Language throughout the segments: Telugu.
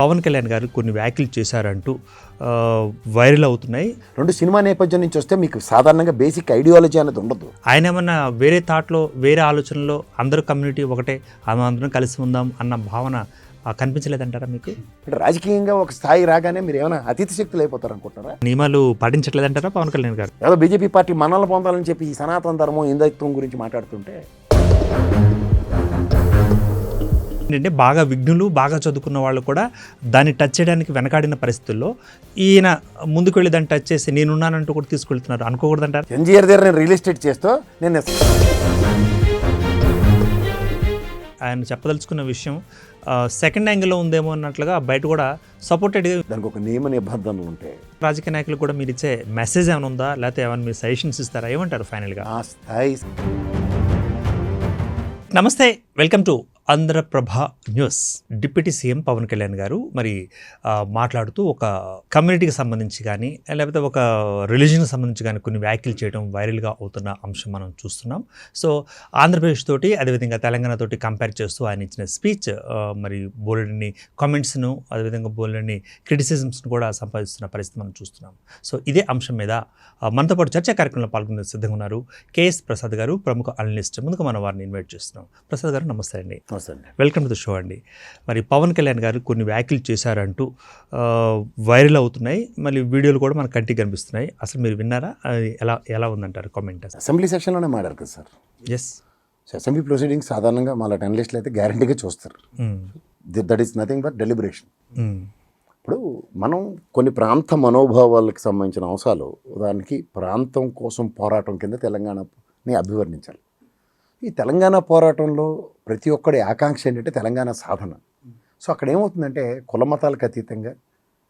పవన్ కళ్యాణ్ గారు కొన్ని వ్యాఖ్యలు చేశారంటూ వైరల్ అవుతున్నాయి. రెండు సినిమా నేపథ్యం నుంచి వస్తే మీకు సాధారణంగా బేసిక్ ఐడియాలజీ అనేది ఉండదు. ఆయన ఏమన్నా వేరే థాట్లో, వేరే ఆలోచనలో అందరూ కమ్యూనిటీ ఒకటే, అందరం కలిసి ఉందాం అన్న భావన కనిపించలేదంటారా మీకు? అంటే రాజకీయంగా ఒక స్థాయి రాగానే మీరు ఏమైనా అతిథి శక్తులు అయిపోతారు అనుకుంటారా? నియమాలు పాటించట్లేదంటారా పవన్ కళ్యాణ్ గారు? ఏదో బీజేపీ పార్టీ మనల్ని పొందాలని చెప్పి ఈ సనాతన ధర్మం, హిందుత్వం గురించి మాట్లాడుతుంటే ఏంటంటే బాగా విఘ్నులు, బాగా చదువుకున్న వాళ్ళు కూడా దాన్ని టచ్ చేయడానికి వెనకాడిన పరిస్థితుల్లో ఈయన ముందుకు వెళ్ళి దాన్ని టచ్ చేసి నేనున్నానంటూ కూడా తీసుకెళ్తున్నారు. అనుకోకూడదంటారు? ఎన్జీఆర్ దగ్గర నేను రియల్ ఎస్టేట్ చేస్తూ నేను ఆయన చెప్పదలుచుకున్న విషయం సెకండ్ యాంగిల్లో ఉందేమో అన్నట్లుగా బయట కూడా సపోర్టెడ్. దానికి ఒక నియమ నిబంధనలు ఉంటాయి. రాజకీయ నాయకులు కూడా మీరు ఇచ్చే మెసేజ్ ఏమైనా ఉందా, లేకపోతే ఏమైనా మీరు సజెషన్స్ ఇస్తారా? ఏమంటారు ఫైనల్గా? ఆ స్థాయి. నమస్తే, welcome to Andhra Prabha news. Deputy CM Pawan Kalyan గారు మరి మాట్లాడుతూ ఒక కమ్యూనిటీకి సంబంధించి కానీ, లేకపోతే ఒక రిలీజన్కి సంబంధించి కానీ కొన్ని వ్యాఖ్యలు చేయడం వైరల్గా అవుతున్న అంశం మనం చూస్తున్నాం. సో ఆంధ్రప్రదేశ్ తోటి, అదేవిధంగా తెలంగాణ తోటి కంపేర్ చేస్తూ ఆయన ఇచ్చిన స్పీచ్ మరి బోలెడన్ని కామెంట్స్ను, అదేవిధంగా బోలెడన్ని క్రిటిసిజమ్స్ను కూడా సంపాదిస్తున్న పరిస్థితి మనం చూస్తున్నాం. సో ఇదే అంశం మీద మనతో పాటు చర్చా కార్యక్రమంలో పాల్గొనే సిద్ధంగా ఉన్నారు కేఎస్ ప్రసాద్ గారు, ప్రముఖ అనలిస్ట్. ముందుగా మనం వారిని ఇన్వైట్ చేస్తున్నాం. ప్రసాద్ గారు నమస్తే అండి. వెల్కమ్ టు ద షో అండి. మరి పవన్ కళ్యాణ్ గారు కొన్ని వ్యాఖ్యలు చేశారంటూ వైరల్ అవుతున్నాయి. మళ్ళీ వీడియోలు కూడా మన కంటికి కనిపిస్తున్నాయి. అసలు మీరు విన్నారా? ఎలా ఉందంటారు కామెంట్? అసెంబ్లీ సెషన్లోనే మాట్లాడారు కదా సార్. ఎస్, అసెంబ్లీ ప్రొసీడింగ్స్ సాధారణంగా మళ్ళీ అనలిస్టులు అయితే గ్యారంటీగా చూస్తారు. That is nothing but deliberation. ఇప్పుడు మనం కొన్ని ప్రాంత మనోభావాలకు సంబంధించిన అంశాలు, ఉదాహరణకి ప్రాంతం కోసం పోరాటం కింద తెలంగాణని అభివర్ణించాలి. ఈ తెలంగాణ పోరాటంలో ప్రతి ఒక్కడి ఆకాంక్ష ఏంటంటే తెలంగాణ సాధన. సో అక్కడ ఏమవుతుందంటే కుల మతాలకు అతీతంగా,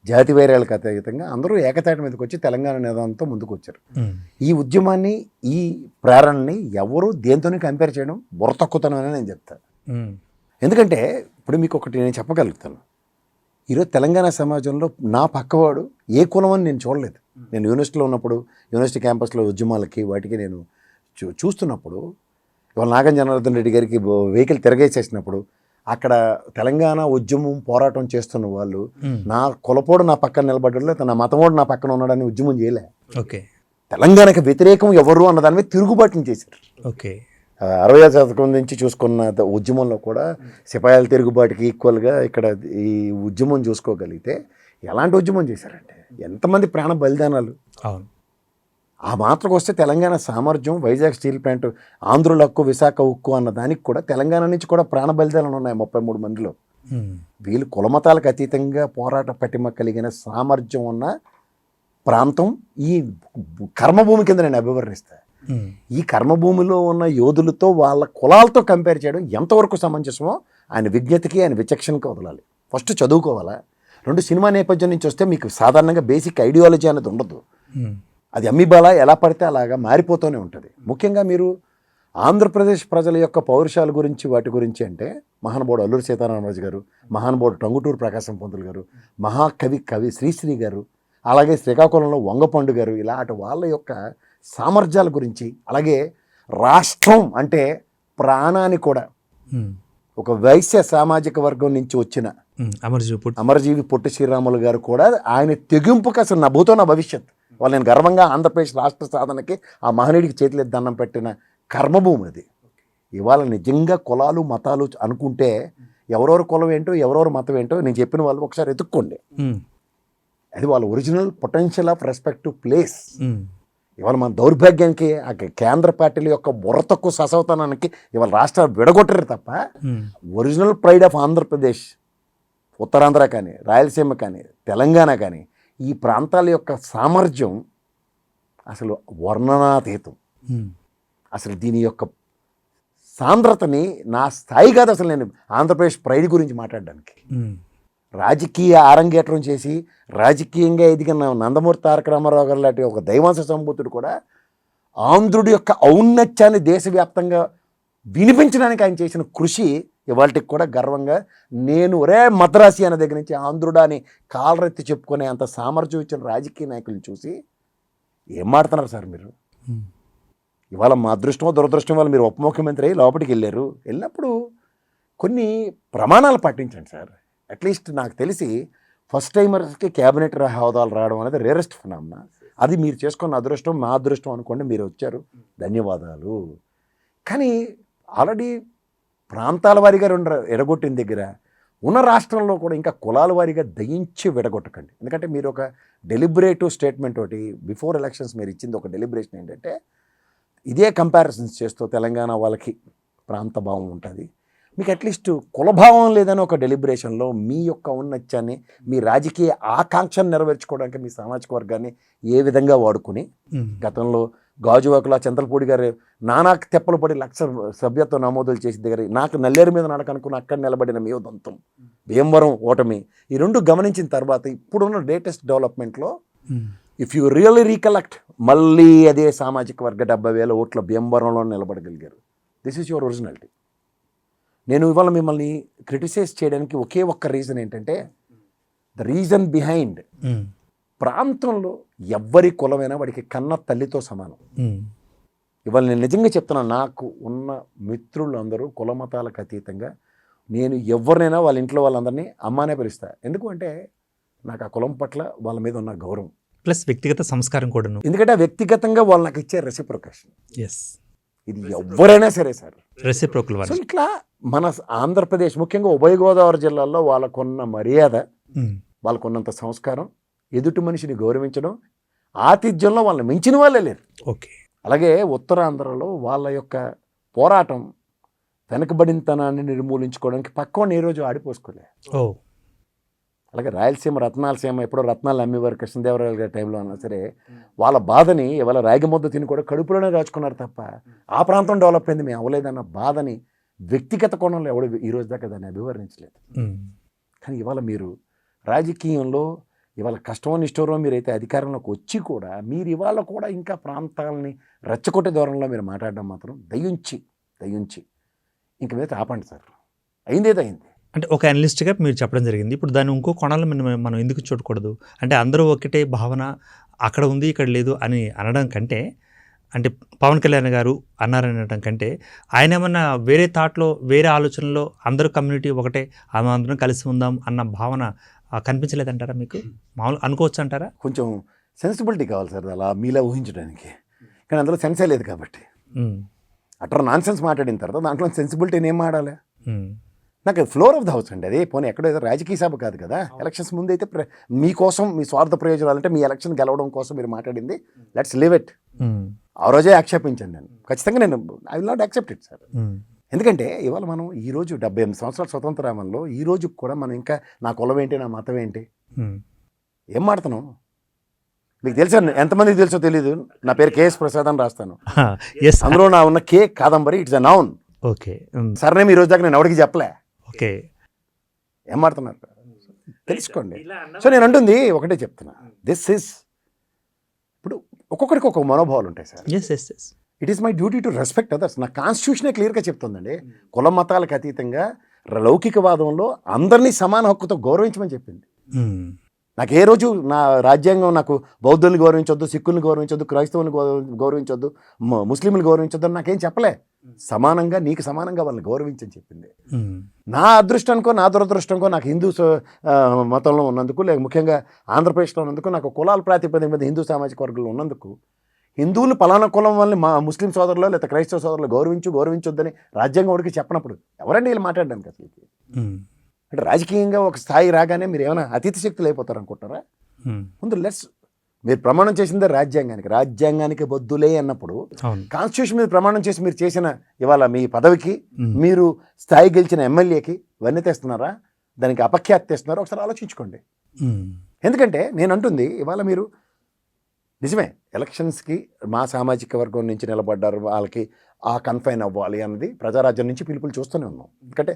జాతి వైరాలకు అతీతంగా అందరూ ఏకతాటి మీదకి వచ్చి తెలంగాణ నినాదంతో ముందుకు వచ్చారు. ఈ ఉద్యమాన్ని, ఈ ప్రేరణని ఎవరు దేంతోనే కంపేర్ చేయడం బుర్ర తక్కువతనం అని నేను చెప్తాను. ఎందుకంటే ఇప్పుడు మీకు ఒకటి నేను చెప్పగలుగుతాను. ఈరోజు తెలంగాణ సమాజంలో నా పక్కవాడు ఏ కులం అని నేను చూడలేదు. నేను యూనివర్సిటీలో ఉన్నప్పుడు, యూనివర్సిటీ క్యాంపస్లో ఉద్యమాలకి వాటికి నేను చూస్తున్నప్పుడు, ఇవాళ నాగం జనార్దన్ రెడ్డి గారికి వెహికల్ తిరగేసేసినప్పుడు అక్కడ తెలంగాణ ఉద్యమం పోరాటం చేస్తున్న వాళ్ళు నా కులపోడు నా పక్కన నిలబడ్డాడు, నా మతమోడు నా పక్కన ఉన్నాడని ఉద్యమం చేయలే. ఓకే, తెలంగాణకి వ్యతిరేకం ఎవరు అన్న దాని మీద తిరుగుబాటుని చేశారు. ఓకే, 60వ శతకం నుంచి చూసుకున్న ఉద్యమంలో కూడా సిపాయిల తిరుగుబాటుకి ఈక్వల్గా ఇక్కడ ఈ ఉద్యమం చూసుకోగలిగితే ఎలాంటి ఉద్యమం చేశారంటే ఎంతమంది ప్రాణ బలిదానాలు. అవును, ఆ మాత్రకు వస్తే తెలంగాణ సామర్థ్యం, వైజాగ్ స్టీల్ ప్లాంట్, ఆంధ్రుల హక్కు, విశాఖ ఉక్కు అన్న దానికి కూడా తెలంగాణ నుంచి కూడా ప్రాణ బలిదానాలు ఉన్నాయి 33 మందిలో. వీళ్ళు కులమతాలకు అతీతంగా పోరాట పటిమ కలిగిన సామర్థ్యం ఉన్న ప్రాంతం ఈ కర్మభూమి కింద నేను అభివర్ణిస్తాను. ఈ కర్మభూమిలో ఉన్న యోధులతో వాళ్ళ కులాలతో కంపేర్ చేయడం ఎంతవరకు సమంజసమో ఆయన విజ్ఞతకి, ఆయన విచక్షణకి వదలాలి. ఫస్ట్ చదువుకోవాలా. రెండు సినిమా నేపథ్యం నుంచి వస్తే మీకు సాధారణంగా బేసిక్ ఐడియాలజీ అనేది ఉండదు. అది అమ్మీబాలా ఎలా పడితే అలాగా మారిపోతూనే ఉంటుంది. ముఖ్యంగా మీరు ఆంధ్రప్రదేశ్ ప్రజల యొక్క పౌరుషాల గురించి, వాటి గురించి అంటే మహానుభావుడు అల్లూరి సీతారామరాజు గారు, మహానుభావుడు టంగుటూరు ప్రకాశం పంతులు గారు, మహాకవి శ్రీశ్రీ గారు, అలాగే శ్రీకాకుళంలో వంగపండు గారు, ఇలాంటి వాళ్ళ యొక్క సామర్థ్యాల గురించి, అలాగే రాష్ట్రం అంటే ప్రాణాన్ని కూడా ఒక వైశ్య సామాజిక వర్గం నుంచి వచ్చిన అమరజీవి పొట్టి శ్రీరాములు గారు కూడా ఆయన తెగింపుకి అసలు నా భూతో నా భవిష్యత్, వాళ్ళు నేను గర్వంగా ఆంధ్రప్రదేశ్ రాష్ట్ర సాధనకి ఆ మహనీయుడికి చేతులెత్తి దండం పెట్టిన కర్మభూమి అది. ఇవాళ నిజంగా కులాలు మతాలు అనుకుంటే ఎవరెవరు కులం ఏంటో, ఎవరెవరు మతం ఏంటో నేను చెప్పిన వాళ్ళు ఒకసారి ఎత్తుక్కోండి. అది వాళ్ళ original potential of respective place. ఇవాళ మన దౌర్భాగ్యానికి ఆ కేంద్ర పార్టీల యొక్క బుర్ర తక్కువ ససవతనానికి ఇవాళ రాష్ట్రాలు విడగొట్టరు తప్ప original pride of Andhra Pradesh, Uttarandhra కానీ, రాయలసీమ కానీ, తెలంగాణ కానీ, ఈ ప్రాంతాల యొక్క సామర్థ్యం అసలు వర్ణనాతీతం. అసలు దీని యొక్క సాంద్రతని నా స్థాయి కాదు అసలు నేను ఆంధ్రప్రదేశ్ ప్రైడ్ గురించి మాట్లాడడానికి. రాజకీయ ఆరంగేట్రం చేసి రాజకీయంగా ఎదిగిన నందమూరి తారక రామారావు గారు లాంటి ఒక దైవాంశ సంభూతుడు కూడా ఆంధ్రుడి యొక్క ఔన్నత్యాన్ని దేశవ్యాప్తంగా వినిపించడానికి ఆయన చేసిన కృషి ఇవాళకి కూడా గర్వంగా నేను మద్రాసి అనే దగ్గర నుంచి ఆంధ్రుడా అని కాలరెత్తి చెప్పుకునే అంత సామర్థ్యం ఇచ్చిన రాజకీయ నాయకులను చూసి ఏం మాడుతున్నారు సార్ మీరు? ఇవాళ మా అదృష్టమో దురదృష్టం వల్ల మీరు ఉప ముఖ్యమంత్రి లోపలికి వెళ్ళారు. వెళ్ళినప్పుడు కొన్ని ప్రమాణాలు పాటించండి సార్. అట్లీస్ట్ నాకు తెలిసి ఫస్ట్ టైమర్స్కి క్యాబినెట్ హోదాలు రావడం అనేది రేరెస్ట్ ఫినామినా. అది మీరు చేసుకున్న అదృష్టం, మా అదృష్టం అనుకోండి, మీరు వచ్చారు, ధన్యవాదాలు. కానీ ఆల్రెడీ ప్రాంతాల వారీగా ఎడగొట్టిన దగ్గర ఉన్న రాష్ట్రంలో కూడా ఇంకా కులాల వారీగా దయించి విడగొట్టకండి. ఎందుకంటే మీరు ఒక డెలిబరేటివ్ స్టేట్మెంట్ ఒకటి బిఫోర్ ఎలక్షన్స్ మీరు ఇచ్చింది ఒక డెలిబరేషన్ ఏంటంటే ఇదే కంపారిజన్స్ చేస్తూ తెలంగాణ వాళ్ళకి ప్రాంత భావం ఉంటుంది, మీకు అట్లీస్ట్ కులభావం లేదని ఒక డెలిబరేషన్లో మీ యొక్క ఔన్నత్యాన్ని, మీ రాజకీయ ఆకాంక్షను నెరవేర్చుకోవడానికి మీ సామాజిక వర్గాన్ని ఏ విధంగా వాడుకుని, గతంలో గాజువాకుల చింతలపూడి గారు నానా తెప్పలు పడి లక్ష సభ్యత్వ నమోదులు చేసిన దగ్గర నాకు నల్లేరు మీద నడకనుకుని అక్కడ నిలబడిన మీ ఉదంతం, భీమవరం ఓటమి, ఈ రెండు గమనించిన తర్వాత ఇప్పుడున్న లేటెస్ట్ డెవలప్మెంట్లో ఇఫ్ యూ రియల్లీ రీకలెక్ట్, మళ్ళీ అదే సామాజిక వర్గ 70,000 ఓట్ల భీమవరంలో నిలబడగలిగారు. This is your originality. నేను ఇవాళ మిమ్మల్ని క్రిటిసైజ్ చేయడానికి ఒకే ఒక్క రీజన్ ఏంటంటే ద రీజన్ బిహైండ్ ప్రాంతంలో ఎవ్వరి కులమైనా వాడికి కన్న తల్లితో సమానం. ఇవాళ నేను నిజంగా చెప్తున్నాను, నాకు ఉన్న మిత్రులు అందరూ కుల మతాలకు అతీతంగా నేను ఎవరినైనా వాళ్ళ ఇంట్లో వాళ్ళందరినీ అమ్మానే పిలుస్తా. ఎందుకు అంటే నాకు ఆ కులం పట్ల వాళ్ళ మీద ఉన్న గౌరవం ప్లస్ వ్యక్తిగత సంస్కారం కూడా. ఎందుకంటే వ్యక్తిగతంగా వాళ్ళు నాకు ఇచ్చే రెసిప్రొకేషన్. ఎస్, ఇది ఎవరైనా సరే సార్ రెసిప్రోకల్. సో ఇట్లా మన ఆంధ్రప్రదేశ్ ముఖ్యంగా ఉభయ గోదావరి జిల్లాల్లో వాళ్ళకున్న మర్యాద, వాళ్ళకున్నంత సంస్కారం, ఎదుటి మనిషిని గౌరవించడం, ఆతిథ్యంలో వాళ్ళని మించిన వాళ్ళే లేరు. ఓకే. అలాగే ఉత్తరాంధ్రలో వాళ్ళ యొక్క పోరాటం వెనకబడినతనాన్ని నిర్మూలించుకోవడానికి పక్కవాడిని ఏ రోజు ఆడిపోసుకోలే. అలాగే రాయలసీమ రత్నాలసీమ ఎప్పుడో రత్నాలు అమ్మేవారు కృష్ణదేవరాయలు గారి టైంలో అన్నా సరే, వాళ్ళ బాధని ఇవాళ రాగిముద్ద తిని కూడా కడుపులోనే దాచుకున్నారు తప్ప ఆ ప్రాంతం డెవలప్ అయింది మేము అవ్వలేదన్న బాధని వ్యక్తిగత కోణంలో ఎవడు ఈ రోజు దాకా దాన్ని అభివర్ణించలేదు. కానీ ఇవాళ మీరు రాజకీయంలో ఇవాళ కష్టమో నిష్ఠూరమో మీరైతే అధికారంలోకి వచ్చి కూడా మీరు ఇవాళ కూడా ఇంకా ప్రాంతాలని రెచ్చగొట్టే ధోరణిలో మీరు మాట్లాడడం మాత్రం దయించి ఇంక మీద ఆపండి సార్. అయిందేదో అయింది. అంటే ఒక అనలిస్ట్గా మీరు చెప్పడం జరిగింది. ఇప్పుడు దాన్ని ఇంకో కోణాల్లో మనం ఎందుకు చూడకూడదు అంటే అందరూ ఒకటే భావన అక్కడ ఉంది ఇక్కడ లేదు అని అనడం కంటే, అంటే పవన్ కళ్యాణ్ గారు అన్నారనడం కంటే ఆయన ఏమన్నా వేరే థాట్లో వేరే ఆలోచనలో అందరూ కమ్యూనిటీ ఒకటే అందరం కలిసి ఉందాం అన్న భావన కనిపించలేదంటారా మీకు? మామూలు అనుకోవచ్చు అంటారా? కొంచెం సెన్సిబిలిటీ కావాలి సార్ అలా మీలా ఊహించడానికి. కానీ అందులో సెన్సే లేదు కాబట్టి అట్లా నాన్ సెన్స్ మాట్లాడిన తర్వాత దాంట్లో సెన్సిబిలిటీని ఏం మాట్లాడాలి? నాకు ఫ్లోర్ ఆఫ్ ద హౌస్ అండి అది. పోనీ ఎక్కడో ఏదో రాజకీయ సభ కాదు కదా. ఎలక్షన్స్ ముందు అయితే మీకోసం మీ స్వార్థ ప్రయోజనాలు అంటే మీ ఎలక్షన్ గెలవడం కోసం మీరు మాట్లాడింది, లెట్స్ లివ్ ఇట్. ఆ రోజే ఆక్షేపించండి నేను. ఖచ్చితంగా నేను I will not accept it sir. ఎందుకంటే ఇవాళ మనం ఈరోజు 78 సంవత్సరాల స్వతంత్రామంలో ఈ రోజు కూడా మనం ఇంకా నా కులం ఏంటి, నా మతం ఏంటి, ఏం మాడుతున్నాం? మీకు తెలుసా? ఎంతమందికి తెలుసో తెలీదు. నా పేరు కేఎస్ ప్రసాద్ అని రాస్తాను. అందులో నా ఉన్న K Kadambari, it's a noun. Okay. సరేనేమి ఈ రోజు దాకా నేను ఎవరికి చెప్పలే. ఓకే. ఏం మాడుతున్నారు తెలుసుకోండి. సో నేను అంటుంది ఒకటే చెప్తున్నా, దిస్ ఇస్ ఇప్పుడు ఒక్కొక్కరికి ఒక్కొక్క మనోభావాలు ఉంటాయి sir. It is my duty to respect others. నా కాన్స్టిట్యూషనే క్లియర్గా చెప్తుందండి, కుల మతాలకు అతీతంగా లౌకికవాదంలో అందరినీ సమాన హక్కుతో గౌరవించమని చెప్పింది. నాకు ఏ రోజు నా రాజ్యాంగం నాకు బౌద్ధుల్ని గౌరవించొద్దు, సిక్కుల్ని గౌరవించొద్దు, క్రైస్తవుల్ని గౌరవించొద్దు, ముస్లింలు గౌరవించొద్దు అని నాకేం చెప్పలే. సమానంగా నీకు సమానంగా వాళ్ళని గౌరవించని చెప్పింది. నా అదృష్టానికో నా దురదృష్టంకో నాకు హిందూ మతంలో ఉన్నందుకు, లేక ముఖ్యంగా ఆంధ్రప్రదేశ్లో ఉన్నందుకు, నాకు కులాల ప్రాతిపదిక మీద హిందూ సామాజిక వర్గంలో ఉన్నందుకు, హిందువులు పలానా కులం వల్ల మా ముస్లిం సోదరులు లేదా క్రైస్తవ సోదరులు గౌరవించొద్దని రాజ్యాంగం వాడికి చెప్పినప్పుడు ఎవరండి వీళ్ళు మాట్లాడడానికి? అసలు అంటే రాజకీయంగా ఒక స్థాయి రాగానే మీరు ఏమైనా అతీత శక్తులు అయిపోతారు అనుకుంటారా? ముందు మీరు ప్రమాణం చేసిందే రాజ్యాంగానికి బద్దులే అన్నప్పుడు కాన్స్టిట్యూషన్ మీద ప్రమాణం చేసి మీరు చేసిన ఇవాళ మీ పదవికి, మీరు స్థాయి గెలిచిన ఎమ్మెల్యేకి ఇవన్నీ తెస్తున్నారా, దానికి అపఖ్యాతి తెస్తున్నారా? ఒకసారి ఆలోచించుకోండి. ఎందుకంటే నేను అంటుంది ఇవాళ మీరు నిజమే ఎలక్షన్స్కి మా సామాజిక వర్గం నుంచి నిలబడ్డారు, వాళ్ళకి ఆ కన్ఫైన్ అవ్వాలి అన్నది ప్రజారాజ్యం నుంచి పిలుపులు చూస్తూనే ఉన్నాం. ఎందుకంటే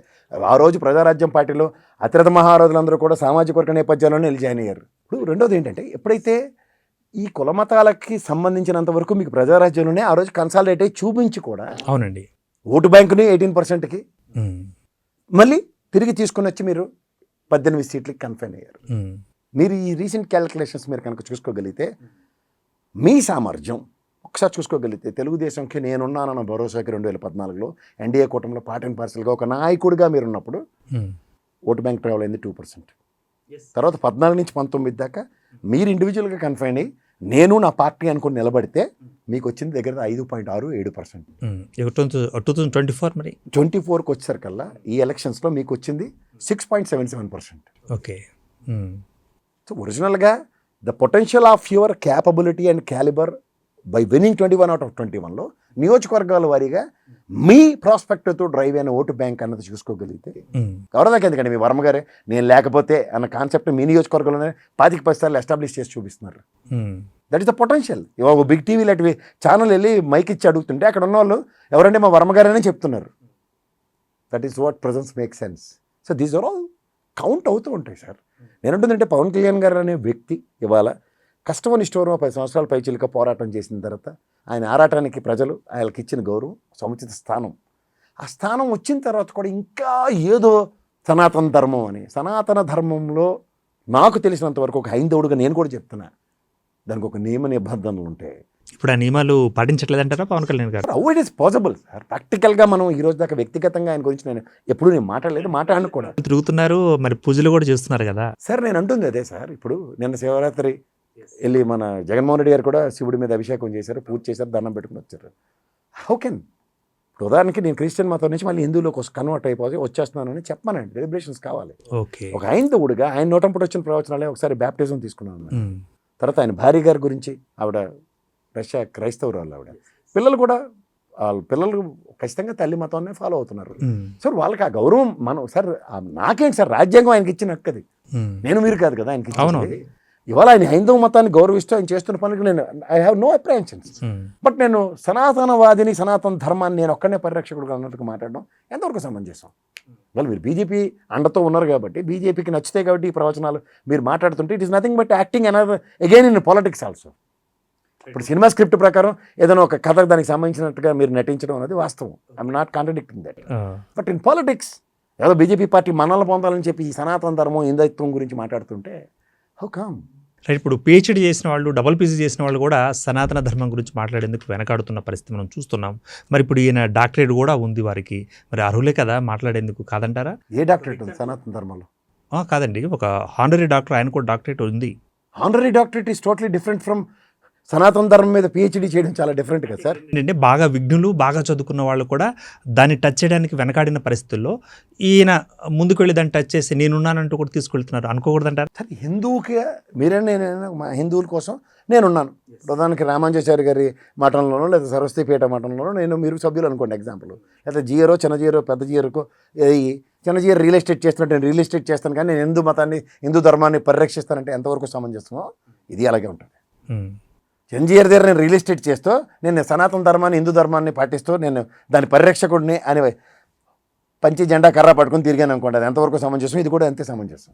ఆ రోజు ప్రజారాజ్యం పార్టీలో అతిరథ మహారాజులందరూ కూడా సామాజిక వర్గ నేపథ్యంలోనే జాయిన్ అయ్యారు. ఇప్పుడు రెండోది ఏంటంటే, ఎప్పుడైతే ఈ కులమతాలకి సంబంధించినంత వరకు మీకు ప్రజారాజ్యంలోనే ఆ రోజు కన్సాలిడేట్ అయ్యి చూపించి కూడా, అవునండి, ఓటు బ్యాంకుని 18%కి మళ్ళీ తిరిగి తీసుకుని వచ్చి మీరు 18 సీట్లకి కన్ఫైన్ అయ్యారు. మీరు ఈ రీసెంట్ క్యాలిక్యులేషన్స్ మీరు కనుక చూసుకోగలిగితే, మీ సామర్థ్యం ఒకసారి చూసుకోగలిగితే, తెలుగుదేశంకి నేనున్నానన్న భరోసాకి 2014లో ఎన్డీఏ కూటమిలో పార్ట్ అండ్ పార్సల్గా ఒక నాయకుడిగా మీరున్నప్పుడు ఓటు బ్యాంక్ ట్రావెల్ అయింది 2%. తర్వాత 14 నుంచి 19 దాకా మీరు ఇండివిజువల్గా కన్ఫైన్ అయ్యి నేను నా పార్టీ అనుకుని నిలబడితే మీకు వచ్చింది దగ్గర 5.6-7%. 2024 మరి 24కి వచ్చేసరికల్లా ఈ ఎలక్షన్స్లో మీకు వచ్చింది 6.77%. ఓకే. సో ఒరిజినల్గా the potential of your capability and calibre by winnowing 21 out of 21లో నియోజకవర్గాల వారీగా మీ ప్రాస్పెక్ట్తో డ్రైవ్ అయిన ఓటు బ్యాంక్ అన్నది చూసుకోగలిగితే గౌరవదాకా ఎందుకండి మీ వర్మ గారే నేను లేకపోతే అన్న కాన్సెప్ట్ మీ నియోజకవర్గంలోనే 25 సార్లు ఎస్టాబ్లిష్ చేసి చూపిస్తున్నారు. That is the potential. ఇవాళ బిగ్ టీవీ లాంటివి ఛానల్ వెళ్ళి మైక్ ఇచ్చి అడుగుతుంటే అక్కడ ఉన్న వాళ్ళు ఎవరంటే మా వర్మ గారనే చెప్తున్నారు. That is what presence make sense. So these are all count అవుతూ ఉంటాయి సార్. నేనంటుందంటే పవన్ కళ్యాణ్ గారు అనే వ్యక్తి ఇవాళ కష్టమని ఇష్టం 10 సంవత్సరాల పైచిలుక పోరాటం చేసిన తర్వాత ఆయన ఆరాటానికి ప్రజలు ఆయనకి ఇచ్చిన గౌరవం, సముచిత స్థానం, ఆ స్థానం వచ్చిన తర్వాత కూడా ఇంకా ఏదో సనాతన ధర్మం అని, సనాతన ధర్మంలో నాకు తెలిసినంత వరకు ఒక హైందవుడుగా నేను కూడా చెప్తున్నా దానికి ఒక నియమ నిబంధనలు ఉంటాయి. ఇప్పుడు ఆ నియమాలు పాటించట్లేదంటారా పవన్ కళ్యాణ్ గారు? How it is possible sir? ప్రాక్టికల్గా మనం ఈ రోజు దాకా వ్యక్తిగతంగా ఆయన గురించి నేను ఎప్పుడు మాట్లాడలేదు, మాట్లాడను కూడా. తిరుగుతున్నారు, మరి పూజలు కూడా చేస్తున్నారు కదా సార్. నేను అంటుంది అదే సార్. ఇప్పుడు నిన్న శివరాత్రి వెళ్ళి మన జగన్మోహన్ రెడ్డి గారు కూడా శివుడి మీద అభిషేకం చేశారు, పూజ చేశారు, దండం పెట్టుకుని వచ్చారు. How can? ఇప్పుడు ఉదాహరణకి నేను క్రిస్టియన్ మతం నుంచి మళ్ళీ హిందువులోకి కన్వర్ట్ అయిపోయి వచ్చేస్తున్నానని చెప్పానండి. సెలబ్రేషన్స్ కావాలి. ఓకే. ఒక హైందవుడిగా ఆయన నోటంపటి వచ్చిన ప్రవచనాలే ఒకసారి బ్యాప్టిజం తీసుకున్నాను. తర్వాత ఆయన భార్య గారి గురించి, ఆవిడ రష్యా క్రైస్తవురాలు, ఆవిడ పిల్లలు కూడా వాళ్ళ పిల్లలు ఖచ్చితంగా తల్లి మతాన్నే ఫాలో అవుతున్నారు. సార్ వాళ్ళకి ఆ గౌరవం మనం సార్ నాకేంటి సార్, రాజ్యాంగం ఆయనకి ఇచ్చిన హక్కది, నేను మీరు కాదు కదా ఆయనకి ఇచ్చింది. ఇవాళ ఆయన హైందవ మతాన్ని గౌరవిస్తూ ఆయన చేస్తున్న పనులకు నేను I have no apprehensions. But నేను సనాతనవాదిని, సనాతన ధర్మాన్ని నేను ఒక్కనే పరిరక్షకుడుగా అన్నట్టుగా మాట్లాడడం ఎంతవరకు సమంజసం? వాళ్ళు మీరు బీజేపీ అండతో ఉన్నారు కాబట్టి, బీజేపీకి నచ్చితే కాబట్టి ఈ ప్రవచనాలు మీరు మాట్లాడుతుంటే it is nothing but acting another again in politics also. ఇప్పుడు సినిమా స్క్రిప్ట్ ప్రకారం ఏదైనా ఒక కథకు దానికి సంబంధించినట్టుగా మీరు నటించడం అనేది వాస్తవం. I'm not contradicting that. But in politics ఏదో బీజేపీ పార్టీ మనల్ని పొందాలని చెప్పి ఈ సనాతన ధర్మం, హిందుత్వం గురించి మాట్లాడుతుంటే హౌ కమ్? రైట్. ఇప్పుడు పిహెచ్డి చేసిన వాళ్ళు, డబుల్ పీజీ చేసిన వాళ్ళు కూడా సనాతన ధర్మం గురించి మాట్లాడేందుకు వెనకాడుతున్న పరిస్థితి మనం చూస్తున్నాం. మరి ఇప్పుడు ఈయన డాక్టరేట్ కూడా ఉంది వారికి, మరి అర్హులే కదా మాట్లాడేందుకు, కాదంటారా? ఏ డాక్టరేట్ ఉంది సనాతన ధర్మంలో? కాదండి, ఒక హానరీ డాక్టర్, ఆయన కూడా డాక్టరేట్ ఉంది. Honorary doctorate is totally different from సనాతన ధర్మం మీద పిహెచ్డి చేయడం చాలా డిఫరెంట్ కదా సార్. ఏంటంటే బాగా విఘ్నులు, బాగా చదువుకున్న వాళ్ళు కూడా దాన్ని టచ్ చేయడానికి వెనకాడిన పరిస్థితుల్లో ఈయన ముందుకు వెళ్ళి దాన్ని టచ్ చేసి నేనున్నానంటూ కూడా తీసుకెళ్తున్నారు, అనుకోకూడదంటారు సార్? హిందువుకి మీరైనా నేను మా హిందువుల కోసం నేనున్నాను. ప్రధానికి రామాంజాచారి గారి మఠంలోనో లేదా సరస్వతిపేట మఠంలోనో నేను, మీరు సభ్యులు అనుకోండి ఎగ్జాంపుల్, లేదా జియరో చిన్న జియరో పెద్ద జియరుకో చిన్న జియర్ రియల్ ఎస్టేట్ చేస్తున్నట్టు నేను రియల్ ఎస్టేట్ చేస్తాను, కానీ నేను హిందూ మతాన్ని, హిందూ ధర్మాన్ని పరిరక్షిస్తానంటే ఎంతవరకు సమంజసమో ఇది అలాగే ఉంటుంది. ఎన్జిఆర్ దగ్గర నేను రియల్ ఎస్టేట్ చేస్తూ నేను సనాతన ధర్మాన్ని, హిందూ ధర్మాన్ని పాటిస్తూ నేను దాని పరిరక్షకుడిని అని పంచి జెండా కర్ర పట్టుకుని తిరిగాను అనుకోండి, అది ఎంతవరకు సమంజసం? ఇది కూడా అంతే సమంజసం.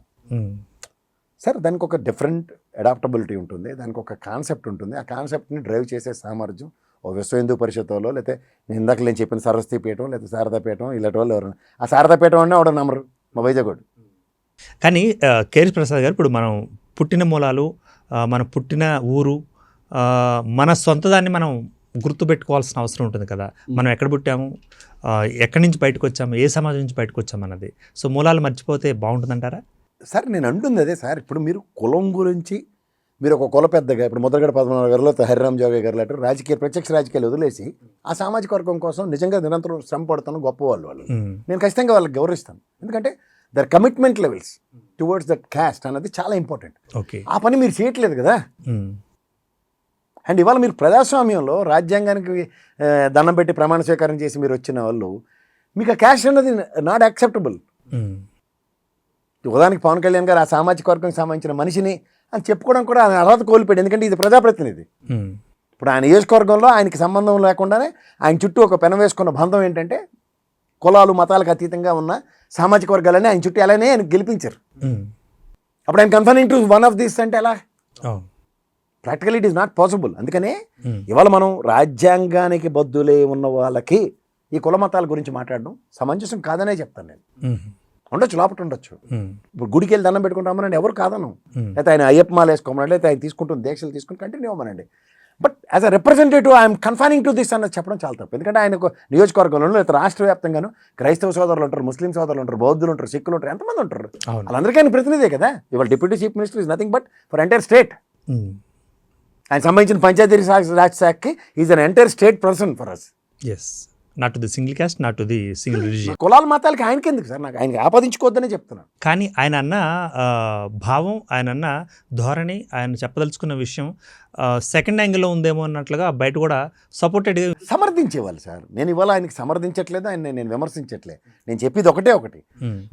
సార్ దానికి ఒక డిఫరెంట్ అడాప్టబిలిటీ ఉంటుంది, దానికి ఒక కాన్సెప్ట్ ఉంటుంది. ఆ కాన్సెప్ట్ని డ్రైవ్ చేసే సామర్థ్యం ఓ విశ్వ హిందూ పరిషత్తులో, లేకపోతే నేను ఇందాక నేను చెప్పిన సరస్వతిపీఠం లేదా శారదాపీఠం ఇలాంటి వాళ్ళు ఎవరైనా, ఆ శారదాపీఠం అన్నీ ఆవిడ నమ్మరు, మా వైజాగ్. కానీ కేఎస్ ప్రసాద్ గారు, ఇప్పుడు మనం పుట్టిన మూలాలు, మన పుట్టిన ఊరు, మన సొంతదాన్ని మనం గుర్తుపెట్టుకోవాల్సిన అవసరం ఉంటుంది కదా. మనం ఎక్కడ పుట్టాము, ఎక్కడి నుంచి బయటకు వచ్చాము, ఏ సమాజం నుంచి బయటకు వచ్చాము అన్నది. సో మూలాలు మర్చిపోతే బాగుంటుందంటారా? సార్ నేను అంటుంది అదే సార్. ఇప్పుడు మీరు కులం గురించి మీరు ఒక కుల పెద్దగా, ఇప్పుడు ముద్రగడ పద్మనాభ గారిలో హరిరామ్ జోగి గారు లాంటి ప్రత్యక్ష రాజకీయాలు వదిలేసి ఆ సామాజిక వర్గం కోసం నిజంగా నిరంతరం శ్రమ పడుతాను గొప్పవాళ్ళు వాళ్ళు. నేను ఖచ్చితంగా వాళ్ళకి గౌరవిస్తాను, ఎందుకంటే their commitment levels towards that caste అన్నది చాలా ఇంపార్టెంట్. ఓకే. ఆ పని మీరు చేయట్లేదు కదా. అండ్ ఇవాళ మీరు ప్రజాస్వామ్యంలో రాజ్యాంగానికి దండం పెట్టి ప్రమాణ స్వీకారం చేసి మీరు వచ్చిన వాళ్ళు, మీకు ఆ క్యాస్ట్ అన్నది నాట్ యాక్సెప్టబుల్. ఉదాహరణకి పవన్ కళ్యాణ్ గారు ఆ సామాజిక వర్గంకి సంబంధించిన మనిషిని అని చెప్పుకోవడం కూడా ఆయన అర్హత కోల్పోయాడు, ఎందుకంటే ఇది ప్రజాప్రతినిధి. ఇప్పుడు ఆయన నియోజకవర్గంలో ఆయనకి సంబంధం లేకుండానే ఆయన చుట్టూ ఒక పెన వేసుకున్న బంధం ఏంటంటే కులాలు మతాలకు అతీతంగా ఉన్న సామాజిక వర్గాలని ఆయన చుట్టూ అలానే ఆయన గెలిపించారు. అప్పుడు ఆయన confirming to one of this అంటే ఎలా? Practical it is not possible. అందుకనే ఇవాళ మనం రాజ్యాంగానికి బద్దులే ఉన్న వాళ్ళకి ఈ కుల మతాల గురించి మాట్లాడడం సమంజసం కాదనే చెప్తాను నేను. ఉండొచ్చు, లోపల ఉండొచ్చు. ఇప్పుడు గుడికి వెళ్ళి దండం పెట్టుకుంటామనండి, ఎవరు కాదను. లేకపోతే ఆయన అయ్యప్ప మాల వేసుకోమనండి, లేకపోతే ఆయన తీసుకుంటున్న దీక్షలు తీసుకుని కంటిన్యూ అవ్వమనండి. But as a representative I'm confining to this అన్నది చెప్పడం చాలా తప్పు. ఎందుకంటే ఆయనకు నియోజకవర్గంలో లేదా రాష్ట్ర వ్యాప్తంగాను క్రైస్తవ సోదరులు ఉంటారు, ముస్లిం సోదరులు ఉంటారు, బౌద్ధులు ఉంటారు, సిక్కులు ఉంటారు, ఎంతమంది ఉంటారు. అవును. వాళ్ళందరికీ ఆయన ప్రతినిధే కదా. ఇవాళ deputy chief minister is nothing but for entire state. ఆయన సంబంధించిన పంచాయతీ రాజ్ శాఖకి is an entire state person for us. Yes, not to the single caste, not to the single religion. కులాల మతాలకి ఆయనకి ఎందుకు సార్? నాకు ఆయనకి ఆపాదించుకోవద్దనే చెప్తున్నాను. కానీ ఆయన అన్న భావం, ఆయన అన్న ధోరణి, ఆయన చెప్పదలుచుకున్న విషయం సెకండ్ యాంగిల్లో ఉందేమో అన్నట్లుగా బయట కూడా సపోర్టెడ్ సమర్థించేవాళ్ళు సార్. నేను ఇవాళ ఆయనకి సమర్థించట్లేదు, ఆయన నేను విమర్శించట్లే. నేను చెప్పేది ఒకటి,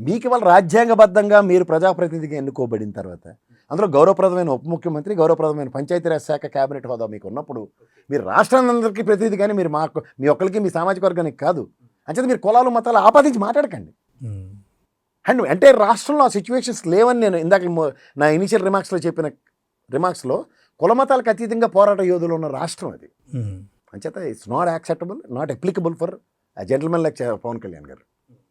మీకు ఇవాళ రాజ్యాంగబద్ధంగా మీరు ప్రజాప్రతినిధిగా ఎన్నుకోబడిన తర్వాత అందులో గౌరవప్రదమైన ఉప ముఖ్యమంత్రి, గౌరవప్రదమైన పంచాయతీరాజ్ శాఖ క్యాబినెట్ హోదా మీకు ఉన్నప్పుడు మీరు రాష్ట్రాలందరికీ ప్రతినిధి, కానీ మీరు మీ ఒక్కరికి మీ సామాజిక వర్గానికి కాదు. అంచేత మీరు కులాలు మతాలు ఆపాదించి మాట్లాడకండి. అండ్ అంటే రాష్ట్రంలో ఆ సిచ్యువేషన్స్ లేవని నేను ఇందాక నా ఇనిషియల్ రిమార్క్స్లో చెప్పిన రిమార్క్స్లో కుల మతాలకు అతీతంగా పోరాట యోధులు ఉన్న రాష్ట్రం అది. అంచేత it's not acceptable, not applicable for gentlemen like Pawan Kalyan garu.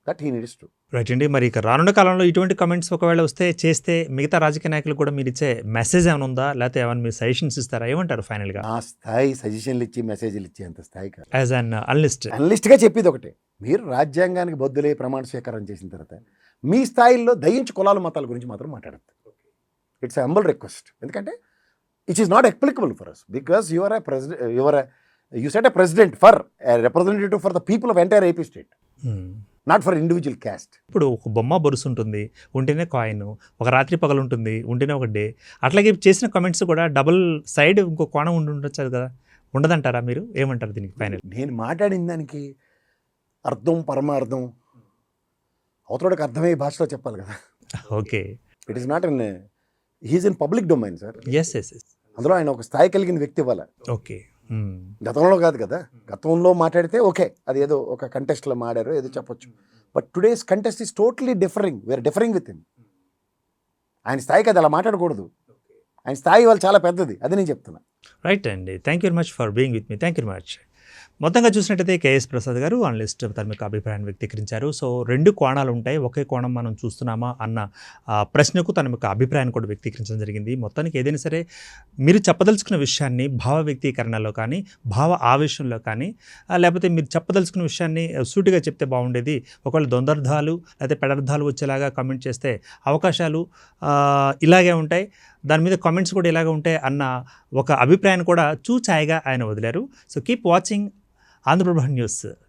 That he needs to. Right అండి. మరి ఇక రానున్న కాలంలో ఇటువంటి కమెంట్స్ ఒకవేళ చేస్తే మిగతా రాజకీయ నాయకులు కూడా మీరు ఇచ్చే మెసేజ్ ఏమైనా ఉందా, లేకపోతే ఏమైనా మీరు సజెషన్స్ ఇస్తారా? ఏమంటారు ఫైనల్గా? ఆ స్థాయి సజెషన్లు ఇచ్చి మెసేజ్లు ఇచ్చే అంత స్థాయి కాదు. యాజ్ అన్ అనలిస్ట్గా చెప్పేది ఒకటే, మీరు రాజ్యాంగానికి బద్దులై ప్రమాణ స్వీకారం చేసిన తర్వాత మీ స్థాయిల్లో దయించి కులాల మతాల గురించి మాత్రం మాట్లాడద్దు. It's humble request. ఎందుకంటే it is not applicable for us because you are you set a president for representative for the people of entire AP state, not for individual caste. ఇప్పుడు ఒక బొమ్మ బొరుసు ఉంటుంది, ఉంటేనే కాయిన్, ఒక రాత్రి పగలు ఉంటుంది, ఉంటేనే ఒక డే. అట్లాగే చేసిన కామెంట్స్ కూడా డబుల్ సైడ్ ఇంకో కోణం ఉండొచ్చు కదా, ఉండదంటారా? మీరు ఏమంటారు దీనికి ఫైనల్? నేను మాట్లాడిన దానికి అర్థం పరమార్థం అవతలకి అర్థమయ్యే భాషలో చెప్పాలి కదా. Okay, it is not he is in public domain sir. Yes yes yes. అందులో ఆయన ఒక స్థాయి కలిగిన వ్యక్తి ఇవ్వాలి. ఓకే, గతంలో కాదు కదా. గతంలో మాట్లాడితే ఓకే, అది ఏదో ఒక కంటెస్ట్లో మాడారు ఏదో చెప్పొచ్చు. But today's contest is totally differing. We are differing with him. ఆయన స్థాయికి అది అలా మాట్లాడకూడదు. ఆయన స్థాయి వాళ్ళు చాలా పెద్దది, అది నేను చెప్తున్నా. రైట్ అండి. Thank you very much for being with me. Thank you very much. మొత్తంగా చూసినట్టయితే కేఎస్ ప్రసాద్ గారు అనలిస్ట్ తన యొక్క అభిప్రాయాన్ని వ్యక్తీకరించారు. సో 2 కోణాలు ఉంటాయి, ఒకే కోణం మనం చూస్తున్నామా అన్న ప్రశ్నకు తన యొక్క అభిప్రాయాన్ని కూడా వ్యక్తీకరించడం జరిగింది. మొత్తానికి ఏదైనా సరే మీరు చెప్పదలుచుకున్న విషయాన్ని భావ వ్యక్తీకరణలో కానీ, భావ ఆవేశంలో కానీ, లేకపోతే మీరు చెప్పదలుచుకున్న విషయాన్ని సూటిగా చెప్తే బాగుండేది. ఒకవేళ దొందర్థాలు లేకపోతే పెడర్థాలు వచ్చేలాగా కామెంట్ చేస్తే అవకాశాలు ఇలాగే ఉంటాయి, దాని మీద కామెంట్స్ కూడా ఇలాగే ఉంటాయి అన్న ఒక అభిప్రాయాన్ని కూడా చూచాయిగా ఆయన వదిలారు. So keep watching Andhra Prabha news.